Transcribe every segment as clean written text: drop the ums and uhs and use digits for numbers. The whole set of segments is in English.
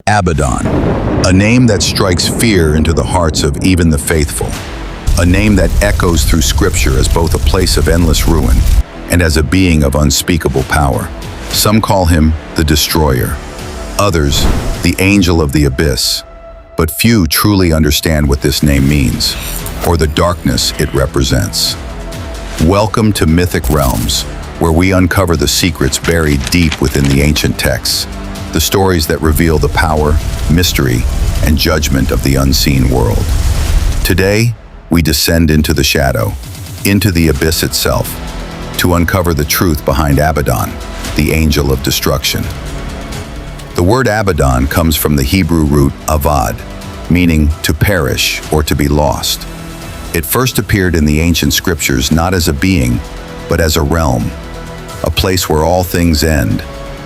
Abaddon, a name that strikes fear into the hearts of even the faithful, a name that echoes through Scripture as both a place of endless ruin and as a being of unspeakable power. Some call him the Destroyer, others the Angel of the Abyss, but few truly understand what this name means or the darkness it represents. Welcome to Mythic Realms, where we uncover the secrets buried deep within the ancient texts, the stories that reveal the power, mystery, and judgment of the unseen world. Today, we descend into the shadow, into the abyss itself, to uncover the truth behind Abaddon, the angel of destruction. The word Abaddon comes from the Hebrew root avad, meaning to perish or to be lost. It first appeared in the ancient scriptures not as a being, but as a realm, a place where all things end,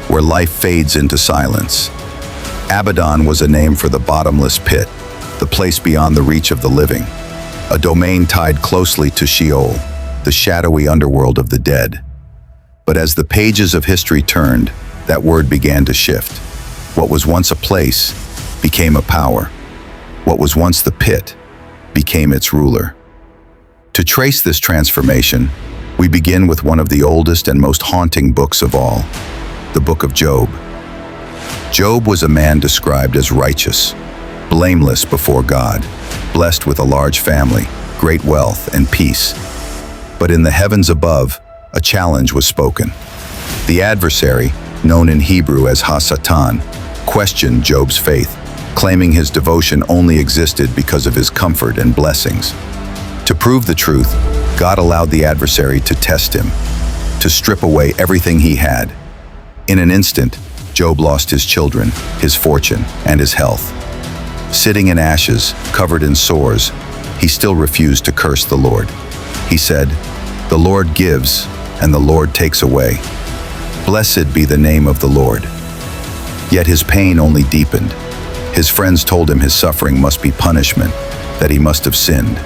where life fades into silence. Abaddon was a name for the bottomless pit, the place beyond the reach of the living, a domain tied closely to Sheol, the shadowy underworld of the dead. But as the pages of history turned, that word began to shift. What was once a place became a power. What was once the pit became its ruler. To trace this transformation, we begin with one of the oldest and most haunting books of all, the book of Job. Job was a man described as righteous, blameless before God, blessed with a large family, great wealth, and peace. But in the heavens above, a challenge was spoken. The adversary, known in Hebrew as Ha-Satan, questioned Job's faith, claiming his devotion only existed because of his comfort and blessings. To prove the truth, God allowed the adversary to test him, to strip away everything he had. In an instant, Job lost his children, his fortune, and his health. Sitting in ashes, covered in sores, he still refused to curse the Lord. He said, "The Lord gives, and the Lord takes away. Blessed be the name of the Lord." Yet his pain only deepened. His friends told him his suffering must be punishment, that he must have sinned.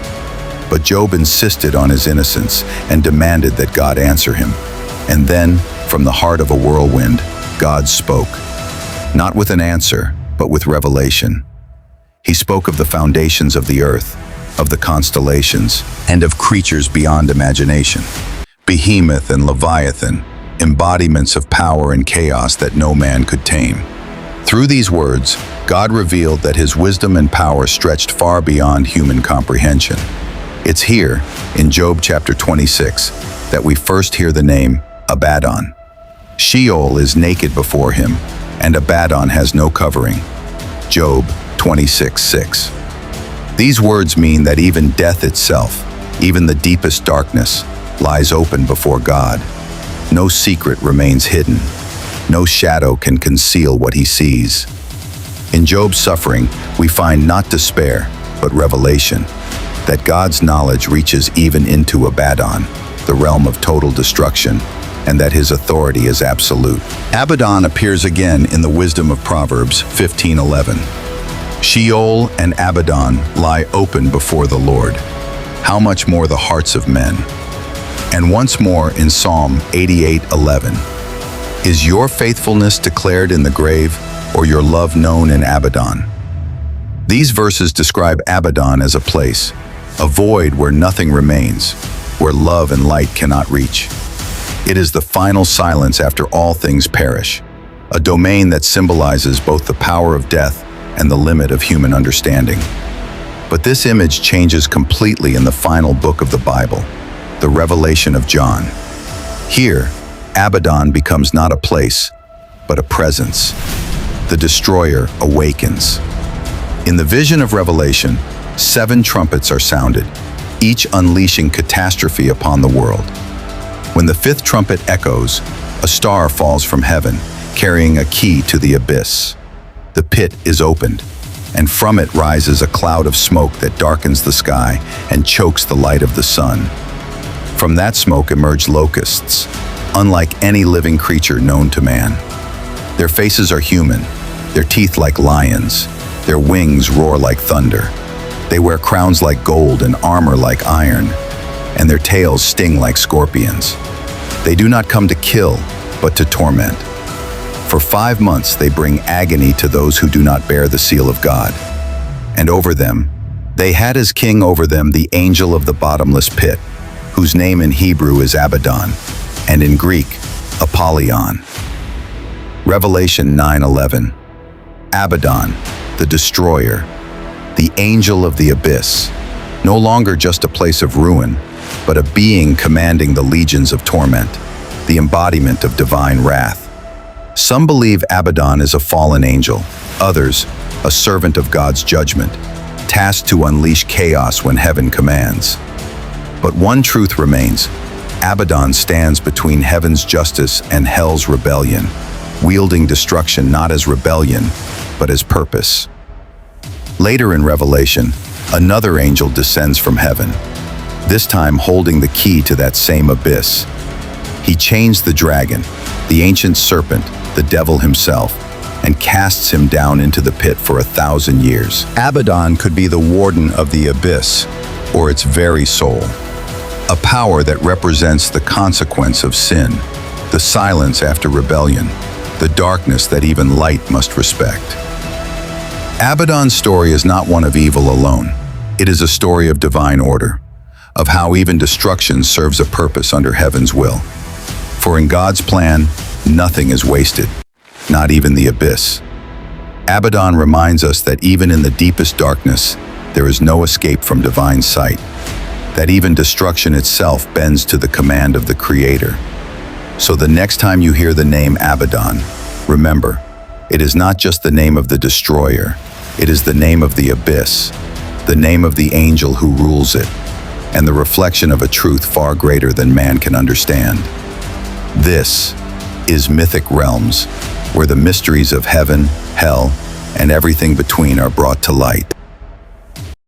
But Job insisted on his innocence and demanded that God answer him. And then, from the heart of a whirlwind, God spoke, not with an answer, but with revelation. He spoke of the foundations of the earth, of the constellations, and of creatures beyond imagination. Behemoth and Leviathan, embodiments of power and chaos that no man could tame. Through these words, God revealed that his wisdom and power stretched far beyond human comprehension. It's here, in Job chapter 26, that we first hear the name Abaddon. Sheol is naked before him, and Abaddon has no covering. Job 26:6. These words mean that even death itself, even the deepest darkness, lies open before God. No secret remains hidden. No shadow can conceal what he sees. In Job's suffering, we find not despair, but revelation, that God's knowledge reaches even into Abaddon, the realm of total destruction, and that his authority is absolute. Abaddon appears again in the wisdom of Proverbs 15:11. Sheol and Abaddon lie open before the Lord. How much more the hearts of men? And once more in Psalm 88:11. Is your faithfulness declared in the grave, or your love known in Abaddon? These verses describe Abaddon as a place, a void where nothing remains, where love and light cannot reach. It is the final silence after all things perish, a domain that symbolizes both the power of death and the limit of human understanding. But this image changes completely in the final book of the Bible, the Revelation of John. Here, Abaddon becomes not a place, but a presence. The destroyer awakens. In the vision of Revelation, 7 trumpets are sounded, each unleashing catastrophe upon the world. When the 5th trumpet echoes, a star falls from heaven, carrying a key to the abyss. The pit is opened, and from it rises a cloud of smoke that darkens the sky and chokes the light of the sun. From that smoke emerge locusts, unlike any living creature known to man. Their faces are human, their teeth like lions, their wings roar like thunder. They wear crowns like gold and armor like iron, and their tails sting like scorpions. They do not come to kill, but to torment. For 5 months they bring agony to those who do not bear the seal of God. And over them, they had as king over them the angel of the bottomless pit, whose name in Hebrew is Abaddon, and in Greek, Apollyon. Revelation 9:11. Abaddon, the destroyer, the angel of the abyss, no longer just a place of ruin, but a being commanding the legions of torment, the embodiment of divine wrath. Some believe Abaddon is a fallen angel, others, a servant of God's judgment, tasked to unleash chaos when heaven commands. But one truth remains: Abaddon stands between heaven's justice and hell's rebellion, wielding destruction not as rebellion, but as purpose. Later in Revelation, another angel descends from heaven, this time holding the key to that same abyss. He chains the dragon, the ancient serpent, the devil himself, and casts him down into the pit for 1,000 years. Abaddon could be the warden of the abyss, or its very soul, a power that represents the consequence of sin, the silence after rebellion, the darkness that even light must respect. Abaddon's story is not one of evil alone. It is a story of divine order, of how even destruction serves a purpose under heaven's will. For in God's plan, nothing is wasted, not even the abyss. Abaddon reminds us that even in the deepest darkness, there is no escape from divine sight, that even destruction itself bends to the command of the Creator. So the next time you hear the name Abaddon, remember, it is not just the name of the destroyer, it is the name of the abyss, the name of the angel who rules it, and the reflection of a truth far greater than man can understand. This is Mythic Realms, where the mysteries of heaven, hell, and everything between are brought to light.